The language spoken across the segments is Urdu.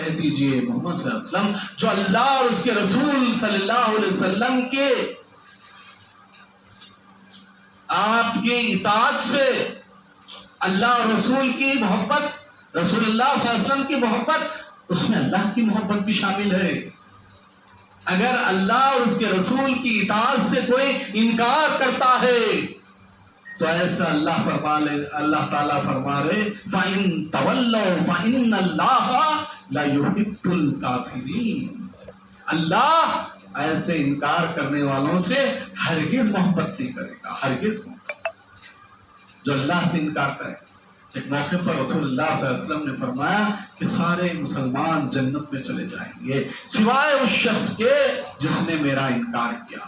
کہہ دیجئے محمد صلی اللہ علیہ وسلم جو اللہ اور اس کے رسول صلی اللہ علیہ وسلم کے آپ کی اطاعت سے اللہ اور رسول کی محبت، رسول اللہ صلی اللہ علیہ وسلم کی محبت، اس میں اللہ کی محبت بھی شامل ہے۔ اگر اللہ اور اس کے رسول کی اطاعت سے کوئی انکار کرتا ہے تو ایسا اللہ تعالیٰ فرما رہے فَإِن تَوَلَّوْا فَإِنَّ اللَّهَ لَا يُحِبُّ الْكَافِرِينَ، اللہ ایسے انکار کرنے والوں سے ہرگز محبت نہیں کرے گا، ہرگز محبت۔ جو اللہ سے انکار کرے، ایک موقع پر رسول اللہ صلی اللہ علیہ وسلم نے فرمایا کہ سارے مسلمان جنت میں چلے جائیں گے سوائے اس شخص کے جس نے میرا انکار کیا۔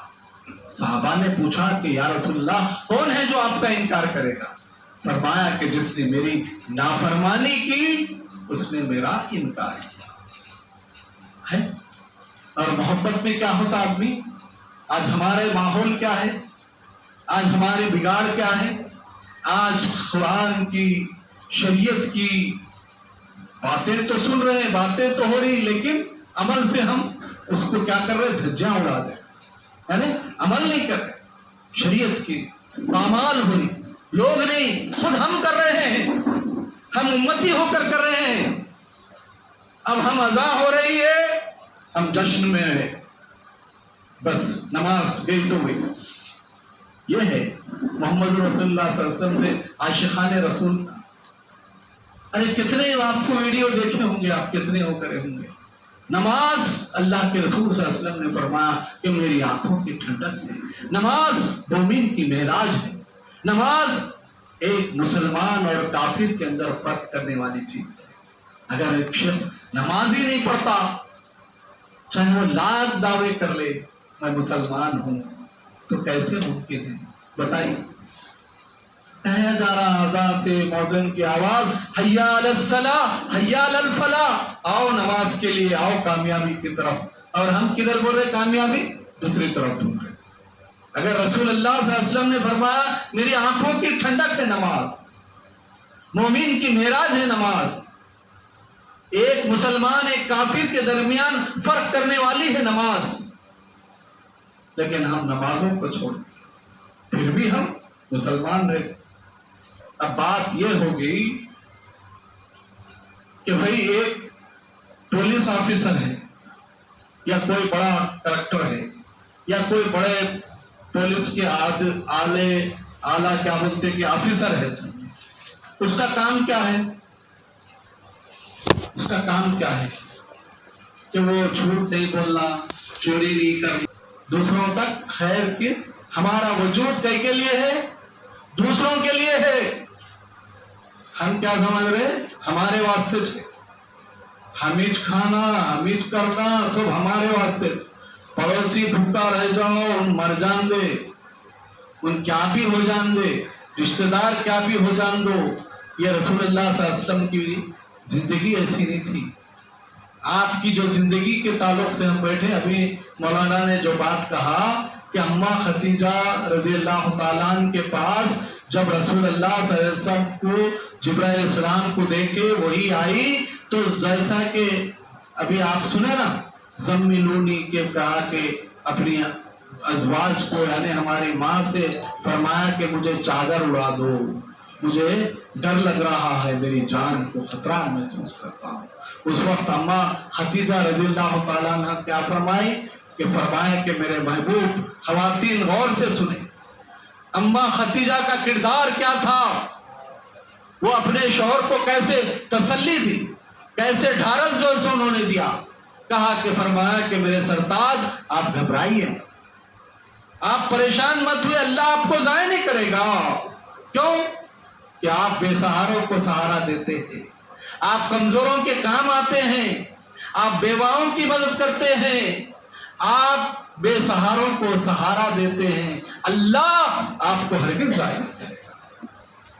صحابہ نے پوچھا کہ یا رسول اللہ کون ہے جو آپ کا انکار کرے گا؟ فرمایا کہ جس نے میری نافرمانی کی اس نے میرا انکار کیا ہے۔ اور محبت میں کیا ہوتا آدمی؟ آج ہمارے ماحول کیا ہے؟ آج ہماری بگاڑ کیا ہے؟ آج قرآن کی شریعت کی باتیں تو سن رہے ہیں، باتیں تو ہو رہی، لیکن عمل سے ہم اس کو کیا کر رہے؟ دھجیاں اڑا دیں، یعنی عمل نہیں کر رہے شریعت کی، اعمال ہوئی لوگ نہیں، خود ہم کر رہے ہیں، ہم امتی ہو کر رہے ہیں۔ اب ہم اذان ہو رہی ہے، ہم جشن میں ہیں، بس نماز گئی تو گئی۔ یہ ہے محمد رسول اللہ صلی اللہ علیہ وسلم سے عاشقان رسول۔ ارے کتنے آپ کو ویڈیو دیکھے ہوں گے، آپ کتنے ہو کرے ہوں گے۔ نماز اللہ کے رسول صلی اللہ علیہ وسلم نے فرمایا کہ میری آنکھوں کی ٹھنڈک ہے۔ نماز مومن کی معراج ہے۔ نماز ایک مسلمان اور کافر کے اندر فرق کرنے والی چیز ہے۔ اگر ایک شخص نماز ہی نہیں پڑھتا، چاہے وہ لاکھ دعوے کر لے میں مسلمان ہوں، تو کیسے ممکن ہے؟ بتائیے۔ کہا جا رہا اذان سے مؤذن کی آواز حی علی الصلاۃ حی علی الفلاح، آؤ نماز کے لیے، آؤ کامیابی کی طرف، اور ہم کدھر بول رہے؟ کامیابی دوسری طرف ڈھونڈ رہے۔ اگر رسول اللہ صلی اللہ علیہ وسلم نے فرمایا میری آنکھوں کی ٹھنڈک ہے نماز، مومن کی معراج ہے نماز، ایک مسلمان ایک کافر کے درمیان فرق کرنے والی ہے نماز، لیکن ہم نمازوں کو چھوڑ پھر بھی ہم مسلمان رہے۔ اب بات یہ ہو گئی کہ بھائی ایک پولیس آفیسر ہے یا کوئی بڑا کلکٹر ہے یا کوئی بڑے پولیس کے اعلیٰ کیا بولتے کہ آفیسر ہے، اس کا کام کیا ہے؟ اس کا کام کیا ہے کہ وہ جھوٹ نہیں بولنا، چوری نہیں کرنا، دوسروں تک خیر کی۔ ہمارا وجود کئی کے لیے ہے؟ دوسروں کے لیے ہے۔ ہم کیا سمجھ رہے؟ ہمارے واسطے سے ہمیج کھانا، ہمیج کرنا سب ہمارے واسطے۔ پڑوسی بھوکا رہ جاؤ، ان مر جان دے، ان کیا بھی ہو جان دے، رشتہ دار کیا بھی ہو جان دو۔ یہ رسول اللہ صلی اللہ علیہ وسلم کی زندگی ایسی نہیں تھی۔ آپ کی جو زندگی کے تعلق سے ہم بیٹھے، ابھی مولانا نے جو بات کہا کہ اماں ختیجہ رضی اللہ تعالیٰ عنہ کے پاس جب رسول اللہ صلی اللہ علیہ وسلم کو جبرائیل علیہ السلام کو دیکھے وہی آئی، تو جیسا کہ ابھی آپ سنے نا زملونی کے کہا کہ اپنی ازواج کو یعنی ہماری ماں سے فرمایا کہ مجھے چادر اڑا دو، مجھے ڈر لگ رہا ہے، میری جان کو خطرہ محسوس کرتا ہوں۔ اس وقت اماں ختیجہ رضی اللہ تعالیٰ عنہ کیا فرمائی کہ میرے محبوب خواتین غور سے سنیں، اماں ختیجہ کا کردار کیا تھا، وہ اپنے شوہر کو کیسے تسلی دی، کیسے ڈھارس جو سے انہوں نے دیا۔ کہا کہ فرمایا کہ میرے سرتاج آپ گھبرائیے، آپ پریشان مت ہوئے، اللہ آپ کو ضائع نہیں کرے گا۔ کیوں؟ کہ آپ بے سہاروں کو سہارا دیتے ہیں، آپ کمزوروں کے کام آتے ہیں، آپ بیواؤں کی مدد کرتے ہیں، آپ بے سہاروں کو سہارا دیتے ہیں، اللہ آپ کو ہرگز ضائع نہیں کرے گا۔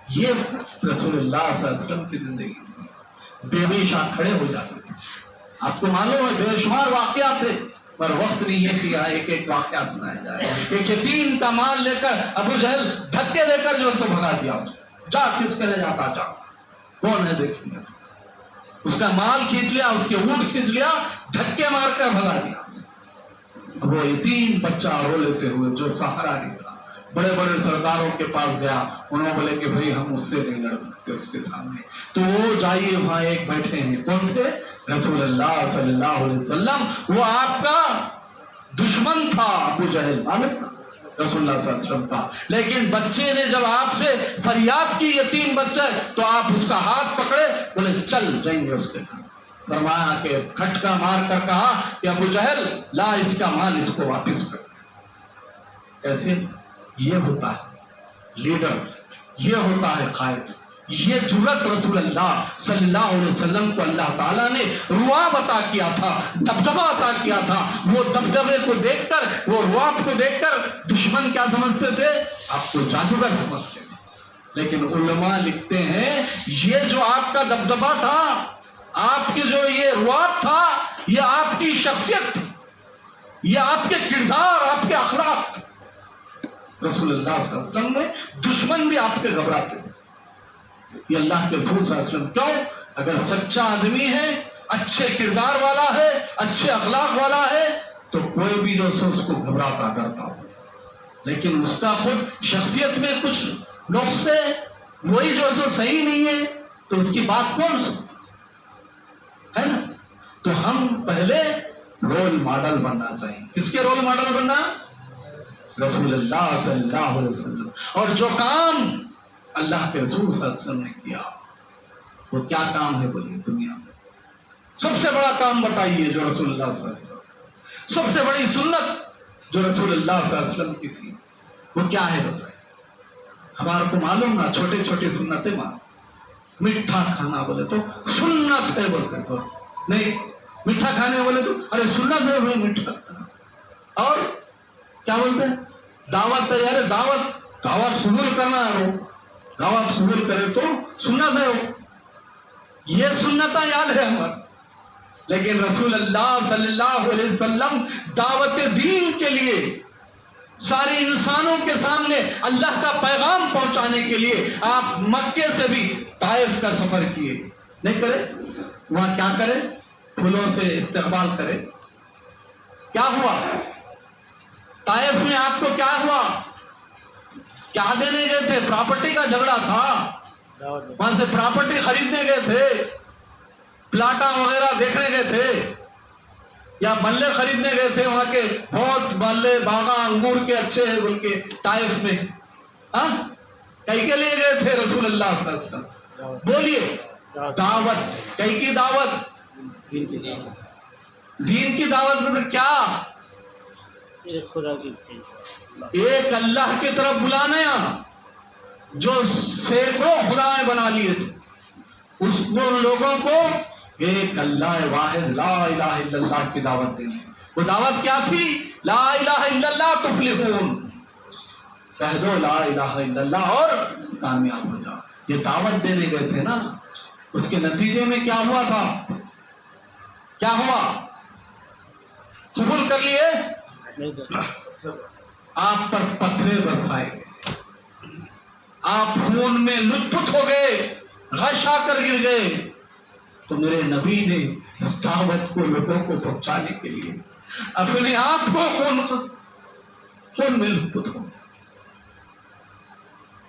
یہ رسول اللہ صلی اللہ علیہ وسلم کی زندگی بے بیشا کھڑے ہو جاتے تھے۔ آپ کو معلوم ہے بے شمار واقعات تھے، پر وقت نہیں ہے کہ یہاں ایک ایک واقعہ سنایا جائے۔ ایک یتیم کا مال لے کر ابو جہل دھکے دے کر جو اسے بھگا دیا، اس کو جا کس کے لے جاتا، جا کون ہے دیکھیں گے۔ اس کا مال کھینچ لیا، اس کے اونٹ کھینچ لیا، دھکے مار کر بھگا دیا. اب وہ یتیم بچہ رو لیتے ہوئے جو سہارا نکلا بڑے بڑے سرداروں کے پاس گیا. انہوں نے بولے کہ بھائی ہم اس سے نہیں لڑ سکتے اس کے سامنے. تو وہ جائیے وہاں ایک بیٹھے ہیں، کون تھے؟ رسول اللہ صلی اللہ علیہ وسلم. وہ آپ کا دشمن تھا ابو جہل، معلوم تھا رسول اللہ صلی اللہ علیہ وسلم کا. لیکن بچے نے جب آپ سے فریاد کی یتیم بچہ، تو آپ اس کا ہاتھ پکڑے، بولے چل جائیں گے اس کے گھر. فرمایا کہ کھٹکا مار کر کہا کہ ابو جہل لا اس کا مال، اس کو واپس کر. کیسے؟ یہ ہوتا ہے لیڈر، یہ ہوتا ہے قائد. یہ جرأت رسول اللہ صلی اللہ علیہ وسلم کو اللہ تعالیٰ نے رعب عطا کیا تھا، دبدبہ عطا کیا تھا. وہ دبدبے کو دیکھ کر، وہ رعب کو دیکھ کر دشمن کیا سمجھتے تھے؟ آپ کو جادوگر سمجھتے تھے. لیکن علماء لکھتے ہیں یہ جو آپ کا دبدبہ تھا، آپ کی جو یہ رعب تھا، یہ آپ کی شخصیت تھی، یہ آپ کے کردار، آپ کے اخلاق. رسول اللہ صلی اللہ علیہ وسلم میں دشمن بھی آپ کے گھبراتے تھے. یہ اللہ کے رسول صلی اللہ علیہ وسلم کیوں؟ اگر سچا آدمی ہے، اچھے کردار والا ہے، اچھے اخلاق والا ہے، تو کوئی بھی جو اس کو گھبراتا کرتا ہو. لیکن اس کا خود شخصیت میں کچھ نقص ہے، وہی جو ہے صحیح نہیں ہے، تو اس کی بات کون سنتا ہے نا. تو ہم پہلے رول ماڈل بننا چاہیے. کس کے رول ماڈل بننا؟ رسول اللہ صلی اللہ علیہ وسلم. اور جو کام اللہ کے رسول صلی اللہ علیہ وسلم نے کیا، وہ کیا کام ہے بولیے دنیا میں؟ سب سے بڑا کام بتائیے جو رسول اللہ صلی اللہ علیہ وسلم، سب سے بڑی سنت جو رسول اللہ صلی اللہ علیہ وسلم کی تھی، وہ کیا ہے بتائیے. ہمارے کو معلوم نہ، چھوٹے چھوٹے سنتیں معلوم. میٹھا کھانا بولے تو سنت ہے بولتے تو نہیں، میٹھا کھانے بولے تو ارے سنت ہے بھائی میٹھا کھانا. اور کیا بولتے ہیں؟ دعوت ہے، یار دعوت قبول کرنا ہے، وہ دعوت قبول کرے تو سنت ہے. وہ یہ سنتیں یاد ہے ہمارا. لیکن رسول اللہ صلی اللہ علیہ وسلم دعوت دین کے لیے، سارے انسانوں کے سامنے اللہ کا پیغام پہنچانے کے لیے آپ مکے سے بھی طائف کا سفر کیے. نہیں کرے؟ وہاں کیا کرے؟ پھولوں سے استقبال کرے. کیا ہوا طائف میں؟ آپ کو کیا ہوا؟ کیا دینے گئے تھے؟ پراپرٹی کا جھگڑا تھا، وہاں سے پراپرٹی خریدنے گئے تھے، پلاٹا وغیرہ دیکھنے گئے تھے، یا بلے خریدنے گئے تھے؟ وہاں کے بہت بلے باغاں انگور کے اچھے ہیں بول کے طائف میں. کئی کے لیے گئے تھے رسول اللہ صلی اللہ علیہ وسلم؟ بولیے. دعوت. کئی کی دعوت؟ دین کی دعوت. میں کیا؟ ایک اللہ کی طرف بلانا، جو سینکڑوں خدائیں بنا لیے تھے، اس کو لوگوں کو ایک اللہ واحد لا الہ الا اللہ کی دعوت دینی. وہ دعوت کیا تھی؟ لا الہ الا اللہ تفلحون. کہہ دو لا الہ الا اللہ اور کامیاب ہو جاؤ. یہ دعوت دینے گئے تھے نا. اس کے نتیجے میں کیا ہوا تھا؟ کیا ہوا؟ قبول کر لیے؟ آپ پر پتھرے برسائے گئے، آپ خون میں لطف ہو گئے، غش آ کر گر گئے. تو میرے نبی نے اس دعوت کو لوگوں کو پہنچانے کے لیے اپنے آپ کو خون میں لطف ہو.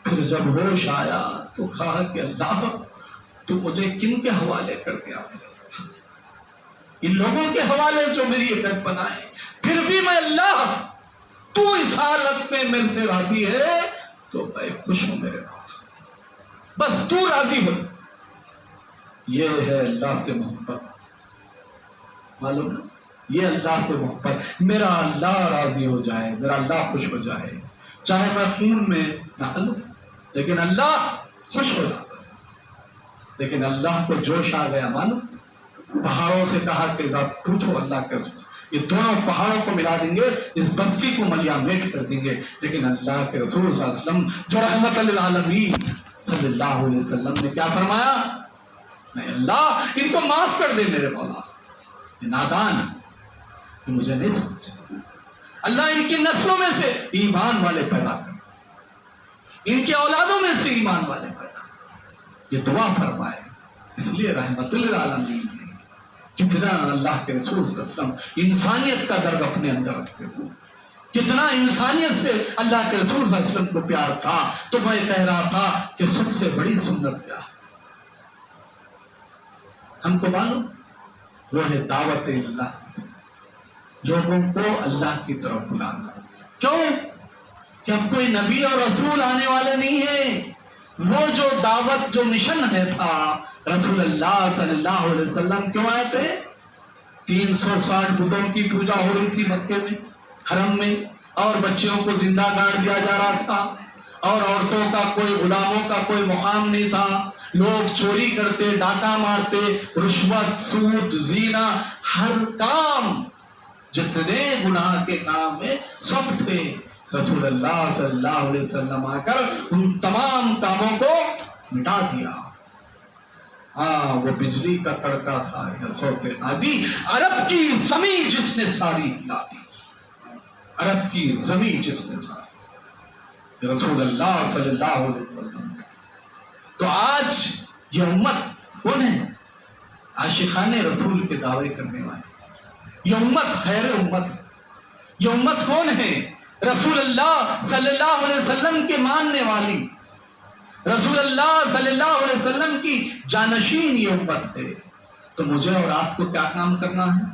پھر جب ہوش آیا تو کہا کہ اللہ تو مجھے کن کے حوالے کر دیا؟ ان لوگوں کے حوالے جو میری عبادت بنائے. پھر بھی میں اللہ، تو اس حالت میں میرے سے راضی ہے تو میں خوش ہوں میرے بابا، بس تو راضی ہو. یہ ہے اللہ سے محبت. معلوم ہے؟ یہ اللہ سے محبت. میرا اللہ راضی ہو جائے، میرا اللہ خوش ہو جائے، چاہے میں خون میں نہ لوں، لیکن اللہ خوش ہو جائے. لیکن اللہ کو جوش آ گیا. معلوم پہاڑوں سے کہا کہ پوچھو اللہ کے رسول، یہ دونوں پہاڑوں کو ملا دیں گے، اس بستی کو ملیا میٹ کر دیں گے. لیکن اللہ کے رسول صلی اللہ علیہ وسلم جو رحمت للعالمین صلی اللہ علیہ وسلم نے کیا فرمایا؟ نہیں اللہ ان کو معاف کر دے میرے مولا، یہ نادان ہے، مجھے نہیں سمجھ. اللہ ان کی نسلوں میں سے ایمان والے پیدا کر، ان کی اولادوں میں سے ایمان والے پیدا کر. یہ دعا فرمائے. اس لیے رحمت للعالمین ہے۔ کتنا اللہ کے رسول صلی اللہ علیہ وسلم انسانیت کا درد اپنے اندر رکھتے ہوئے، کتنا انسانیت سے اللہ کے رسول صلی اللہ علیہ وسلم کو پیار تھا۔ تو میں کہہ رہا تھا کہ سب سے بڑی سنت کیا ہے ہم کو معلوم، وہ ہے دعوت اللہ، لوگوں کو اللہ کی طرف بلانا۔ کیوں کہ اب کوئی نبی اور رسول آنے والے نہیں ہیں۔ وہ جو دعوت، جو مشن ہے تھا، رسول اللہ صلی اللہ علیہ وسلم کیوں آئے تھے؟ 360 بتوں کی پوجا ہو رہی تھی مکے میں، حرم میں، اور بچیوں کو زندہ گاڑ دیا جا رہا تھا، اور عورتوں کا کوئی، غلاموں کا کوئی مقام نہیں تھا۔ لوگ چوری کرتے، ڈاکہ مارتے، رشوت، سود، زینا، ہر کام، جتنے گناہ کے کام ہیں سب تھے۔ رسول اللہ صلی اللہ علیہ وسلم آ کر ان تمام کاموں کو مٹا دیا۔ ہاں، وہ بجلی کا کڑکا تھا یا صوت نادی، عرب کی زمین جس نے ساری ہلا دی، عرب کی زمین جس نے ساری، رسول اللہ صلی اللہ علیہ وسلم۔ تو آج یہ امت کون ہے؟ عاشقان رسول کے دعوے کرنے والے، یہ امت خیر امت ہے۔ یہ امت کون ہے؟ رسول اللہ صلی اللہ علیہ وسلم کے ماننے والی، رسول اللہ صلی اللہ علیہ وسلم کی جانشین یہ امت ہے۔ تو مجھے اور آپ کو کیا کام کرنا ہے؟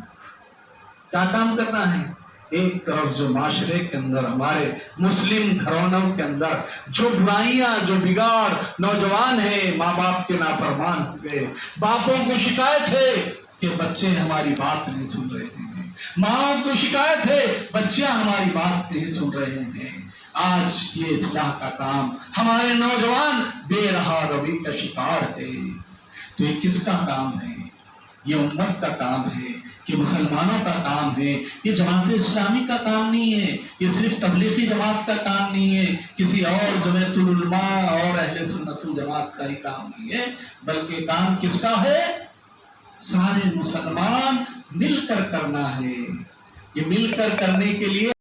کیا کام کرنا ہے؟ ایک طرف جو معاشرے کے اندر، ہمارے مسلم گھرانوں کے اندر جو برائیاں، جو بگاڑ، نوجوان ہیں ماں باپ کے نافرمان ہو گئے، باپوں کو شکایت ہے کہ بچے ہماری بات نہیں سن رہے ہیں، ماں کو شکایت ہے بچیاں ہماری بات نہیں سن رہے ہیں۔ آج یہ اصلاح کا کام، ہمارے نوجوان بے رہا روی کا شکار ہے۔ تو یہ کس کا کام ہے؟ یہ امت کا کام ہے، یہ مسلمانوں کا کام ہے، یہ جماعت اسلامی کا کام نہیں ہے، یہ صرف تبلیغی جماعت کا کام نہیں ہے، کسی اور جمعیت العلماء اور اہل سنت الجماعت کا ہی کام نہیں ہے، بلکہ کام کس کا ہے؟ سارے مسلمان مل کر کرنا ہے۔ یہ مل کر کرنے کے لیے